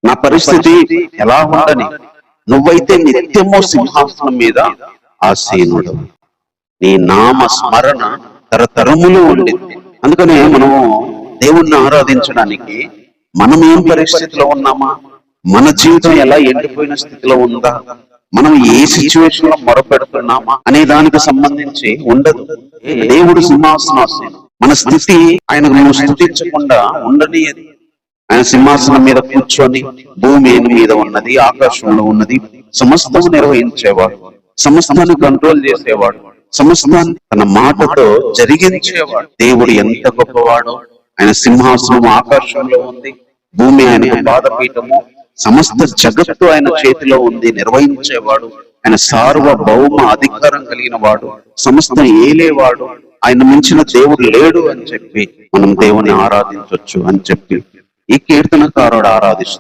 నా పరిస్థితి ఎలా ఉండని, నువ్వైతే నిత్యము సింహాసనం మీద ఆసీనుడు, నీ నామ స్మరణ తరతరములు ఉండింది. అందుకనే మనము దేవుణ్ణి ఆరాధించడానికి మనం ఏం పరిస్థితిలో ఉన్నామా, మన జీవితం ఎలా ఎండిపోయిన స్థితిలో ఉందా, మనం ఏ సిచ్యువేషన్ లో మొరపెడుతున్నామా అనే దానికి సంబంధించి ఉండదు. దేవుడు సింహాసనాసీనుడు. మన స్థితి ఆయనకు నువ్వు స్థుతించకుండా ఉండనియదు. ఆయన సింహాసనం మీద కూర్చొని భూమి మీద ఉన్నది, ఆకాశంలో ఉన్నది సమస్తము నిర్వహించేవాడు, సమస్తాన్ని కంట్రోల్ చేసేవాడు, సమస్తాన్ని తన మాటతో జరిగించేవాడు. దేవుడు ఎంత గొప్పవాడో! ఆయన సింహాసనం ఆకాశంలో ఉంది, భూమి ఆయన పాదపీఠము, సమస్త జగత్తు ఆయన చేతిలో ఉంది, నిర్వహించేవాడు. ఆయన సార్వభౌమ అధికారం కలిగిన వాడు, సమస్తం ఏలేవాడు. ఆయన మించిన దేవుడు లేడు అని చెప్పి మనం దేవుని ఆరాధించవచ్చు అని చెప్పి ఈ కీర్తనకారుడు ఆరాధిస్తాడు.